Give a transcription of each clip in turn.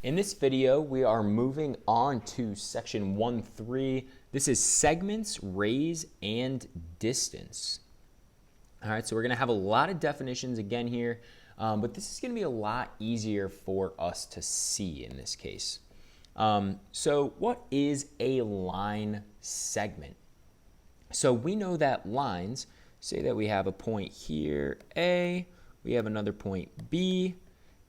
In this video, we are moving on to section 1.3. This is segments, rays, and distance. All right, so we're going to have a lot of definitions again here, but this is going to be a lot easier for us to see in this case. So what is a line segment? So we know that lines, say that we have a point here, A, we have another point, B.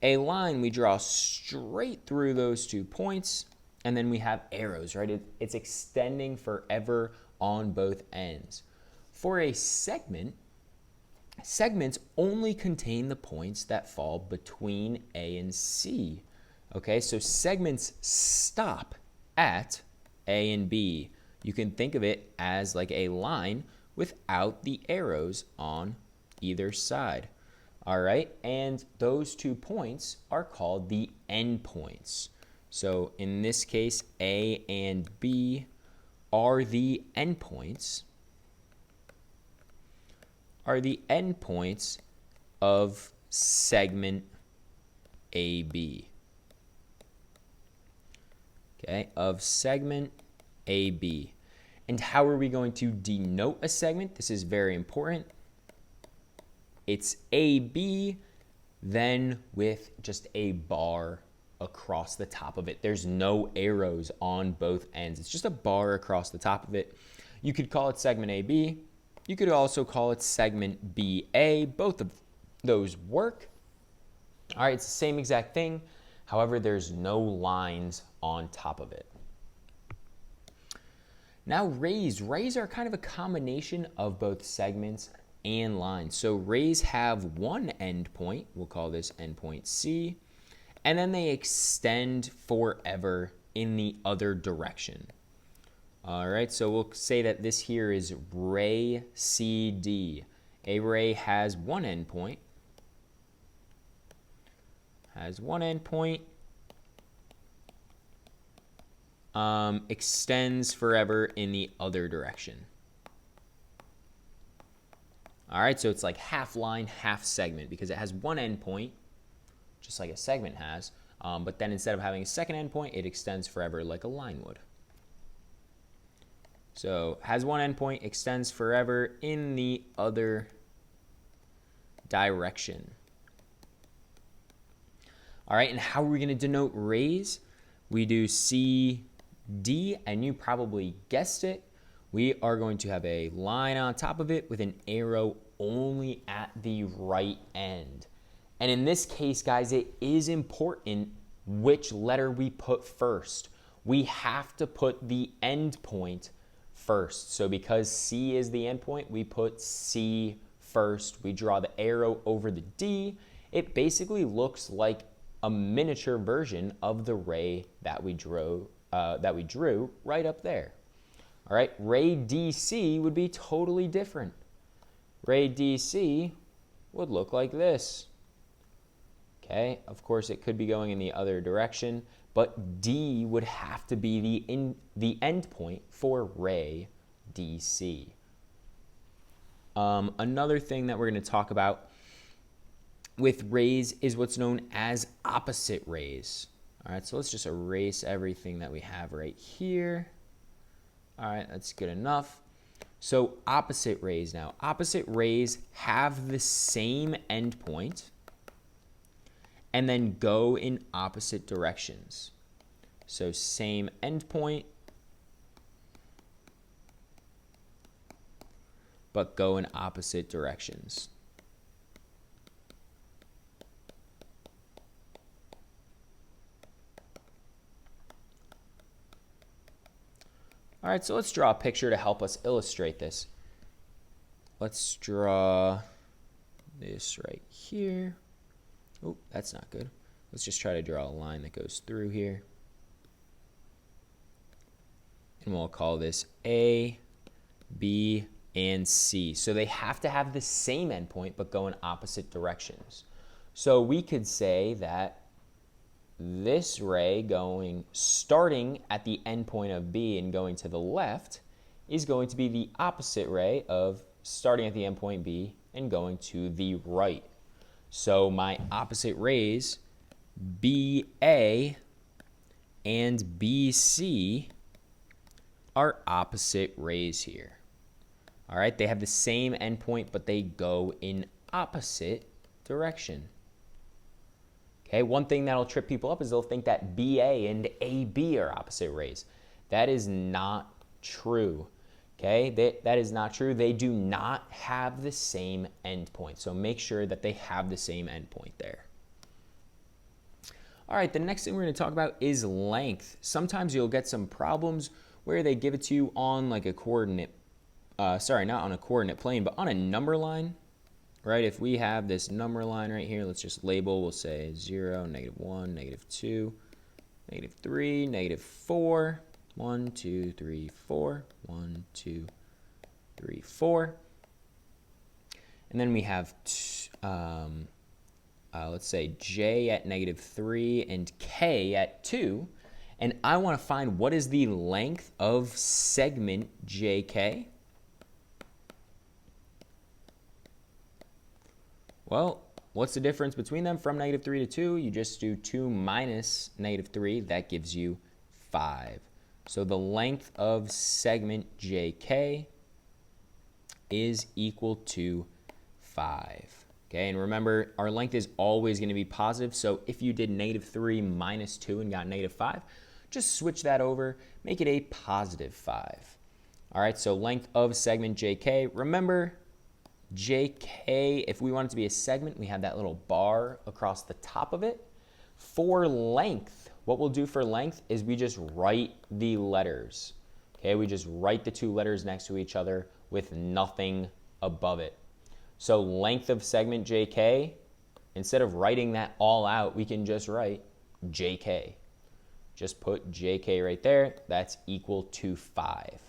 A line, we draw straight through those 2 points, and then we have arrows, right? It's extending forever on both ends. For a segment, segments only contain the points that fall between A and C. Okay, so segments stop at A and B. You can think of it as like a line without the arrows on either side. All right, and those 2 points are called the endpoints. So in this case, A and B are the endpoints. Of segment AB. Okay, of segment AB. And how are we going to denote a segment? This is very important. It's AB, then with just a bar across the top of it. There's no arrows on both ends. It's just a bar across the top of it. You could call it segment AB. You could also call it segment BA. Both of those work. All right, it's the same exact thing. However, there's no lines on top of it. Now rays. Rays are kind of a combination of both segments and lines. So rays have one endpoint, we'll call this endpoint C, and then they extend forever in the other direction. All right, so we'll say that this here is ray CD. A ray has one endpoint, extends forever in the other direction. All right, so it's like half line, half segment because it has one endpoint, just like a segment has, but then instead of having a second endpoint, it extends forever like a line would. So has one endpoint, extends forever in the other direction. All right, and how are we going to denote rays? We do CD, and you probably guessed it. We are going to have a line on top of it with an arrow only at the right end. And in this case, guys, it is important which letter we put first. We have to put the end point first. So because C is the end point, we put C first. We draw the arrow over the D. It basically looks like a miniature version of the ray that we drew right up there. All right, ray DC would be totally different. Ray DC would look like this. Okay, of course it could be going in the other direction, but D would have to be the end point for ray DC. Another thing that we're going to talk about with rays is what's known as opposite rays. All right, so let's just erase everything that we have right here. All right, that's good enough. So opposite rays now. Opposite rays have the same endpoint and then go in opposite directions. So same endpoint, but go in opposite directions. All right, so let's draw a picture to help us illustrate this. Let's draw this right here. Oh, that's not good. Let's just try to draw a line that goes through here. And we'll call this A, B, and C. So they have to have the same endpoint but go in opposite directions. So we could say that this ray starting at the endpoint of B and going to the left is going to be the opposite ray of starting at the endpoint B and going to the right. So my opposite rays, BA and BC are opposite rays here. All right, they have the same endpoint, but they go in opposite direction. Okay, one thing that'll trip people up is they'll think that BA and AB are opposite rays. That is not true. Okay, that is not true. They do not have the same endpoint. So make sure that they have the same endpoint there. All right, the next thing we're going to talk about is length. Sometimes you'll get some problems where they give it to you on like a coordinate, sorry, not on a coordinate plane, but on a number line, right? If we have this number line right here, let's just label, we'll say 0, -1, -2, -3, -4, 1, 2, 3, 4, 1, 2, 3, 4. And then we have, let's say J at -3 and K at 2. And I want to find what is the length of segment JK. Well, what's the difference between them from -3 to 2? You just do 2 minus -3. That gives you 5. So the length of segment JK is equal to 5. Okay, and remember, our length is always going to be positive. So if you did -3 minus 2 and got -5, just switch that over, make it a positive 5. All right, so length of segment JK. Remember, JK, if we want it to be a segment, we have that little bar across the top of it. For length, what we'll do for length is we just write the letters. Okay, we just write the two letters next to each other with nothing above it. So length of segment JK, instead of writing that all out, we can just write JK. Just put JK right there. That's equal to 5.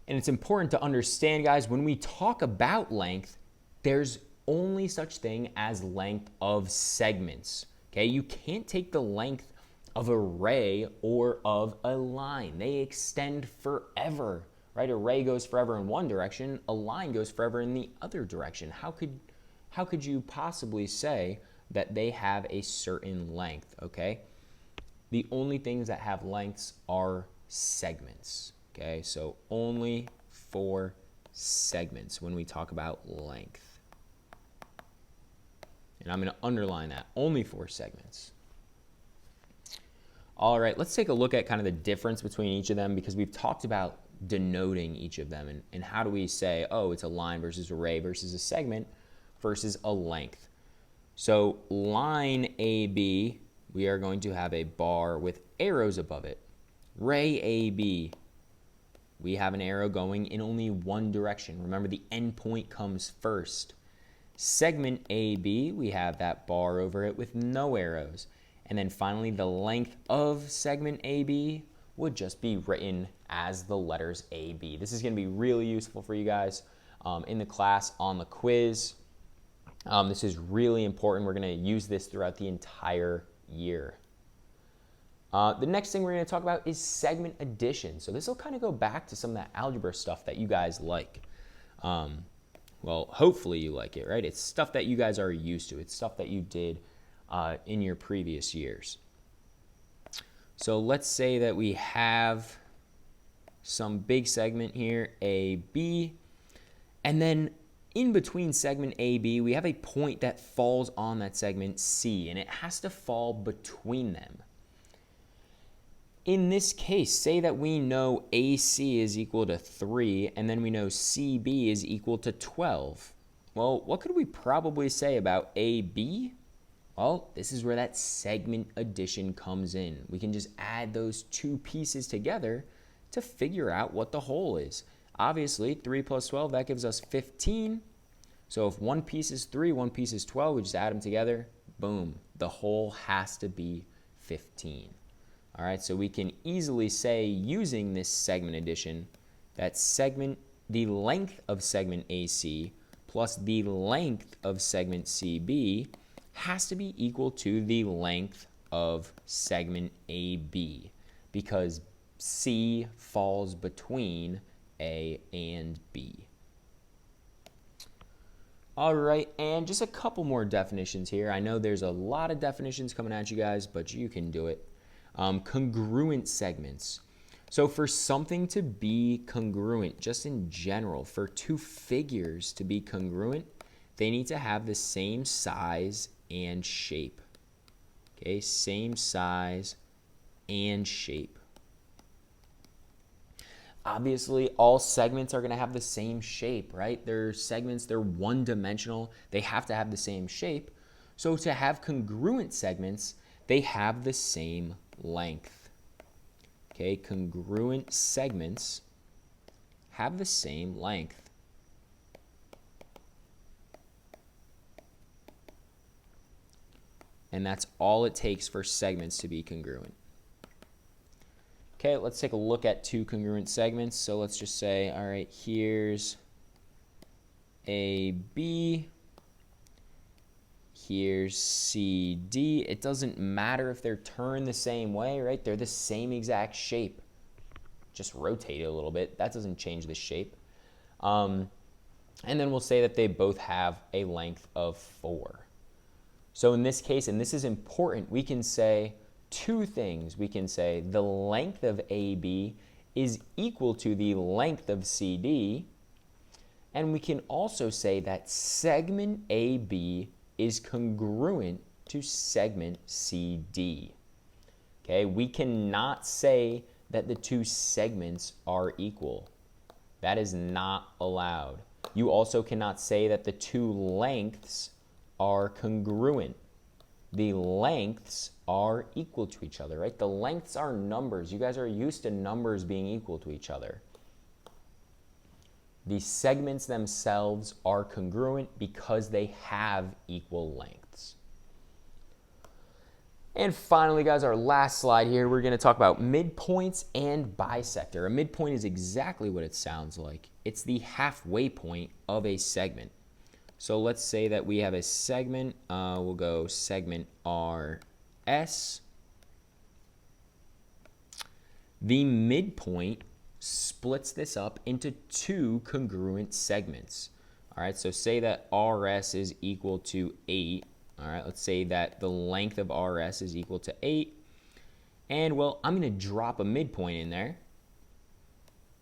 And it's important to understand, guys, when we talk about length, there's only such thing as length of segments. Okay, you can't take the length of a ray or of a line. They extend forever, right? A ray goes forever in one direction, a line goes forever in the other direction. How could you possibly say that they have a certain length, okay? The only things that have lengths are segments, okay? So only for segments when we talk about length. And I'm going to underline that, only for segments. All right, let's take a look at kind of the difference between each of them, because we've talked about denoting each of them and how do we say, oh, it's a line versus a ray versus a segment versus a length. So line AB, we are going to have a bar with arrows above it. Ray AB, we have an arrow going in only one direction. Remember, the endpoint comes first. Segment AB, we have that bar over it with no arrows. And then finally, the length of segment AB would just be written as the letters AB. This is going to be really useful for you guys in the class, on the quiz. This is really important. We're going to use this throughout the entire year. The next thing we're going to talk about is segment addition. So this will kind of go back to some of that algebra stuff that you guys like. Well, hopefully you like it, right? It's stuff that you guys are used to. It's stuff that you did in your previous years. So let's say that we have some big segment here, AB, and then in between segment AB, we have a point that falls on that segment C, and it has to fall between them. In this case, say that we know AC is equal to 3, and then we know CB is equal to 12. Well, what could we probably say about AB? Well, this is where that segment addition comes in. We can just add those two pieces together to figure out what the whole is. Obviously, 3 plus 12, that gives us 15. So if one piece is 3, one piece is 12, we just add them together, boom. The whole has to be 15. All right, so we can easily say, using this segment addition, that the length of segment AC plus the length of segment CB has to be equal to the length of segment AB, because C falls between A and B. All right, and just a couple more definitions here. I know there's a lot of definitions coming at you guys, but you can do it. Congruent segments. So for something to be congruent, just in general, for two figures to be congruent, they need to have the same size and shape. Okay, same size and shape. Obviously, all segments are going to have the same shape, right? They're segments, they're one-dimensional. They have to have the same shape. So to have congruent segments, they have the same length. Okay, congruent segments have the same length. And that's all it takes for segments to be congruent. Okay, let's take a look at two congruent segments. So let's just say, all right, here's AB, here's CD. It doesn't matter if they're turned the same way, right? They're the same exact shape. Just rotate it a little bit. That doesn't change the shape. And then we'll say that they both have a length of 4. So in this case, and this is important, we can say two things. We can say the length of AB is equal to the length of CD, and we can also say that segment AB is congruent to segment CD. Okay, we cannot say that the two segments are equal. That is not allowed. You also cannot say that the two lengths are congruent. The lengths are equal to each other, right? The lengths are numbers. You guys are used to numbers being equal to each other. The segments themselves are congruent because they have equal lengths. And finally, guys, our last slide here, we're going to talk about midpoints and bisector. A midpoint is exactly what it sounds like. It's the halfway point of a segment. So let's say that we have a segment, we'll go segment RS. The midpoint splits this up into two congruent segments. All right, so say that RS is equal to 8. All right, let's say that the length of RS is equal to 8. And, well, I'm going to drop a midpoint in there.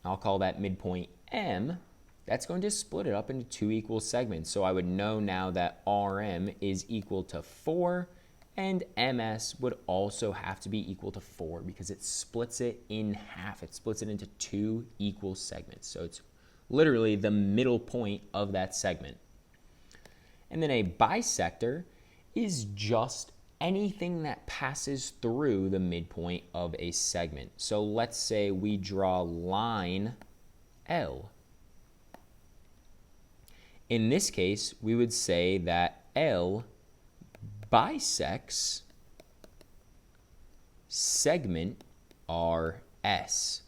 I'll call that midpoint M. That's going to split it up into two equal segments. So I would know now that RM is equal to 4, and MS would also have to be equal to 4 because it splits it in half. It splits it into two equal segments. So it's literally the middle point of that segment. And then a bisector is just anything that passes through the midpoint of a segment. So let's say we draw line L. In this case, we would say that L bisects segment RS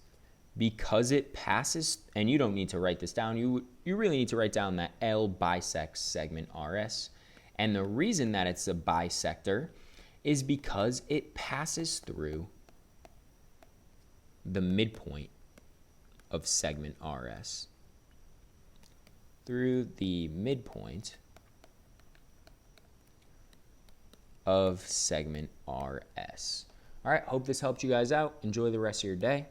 because it passes, and you don't need to write this down, you really need to write down that L bisects segment RS. And the reason that it's a bisector is because it passes through the midpoint of segment RS. Through the midpoint of segment RS. All right, hope this helped you guys out. Enjoy the rest of your day.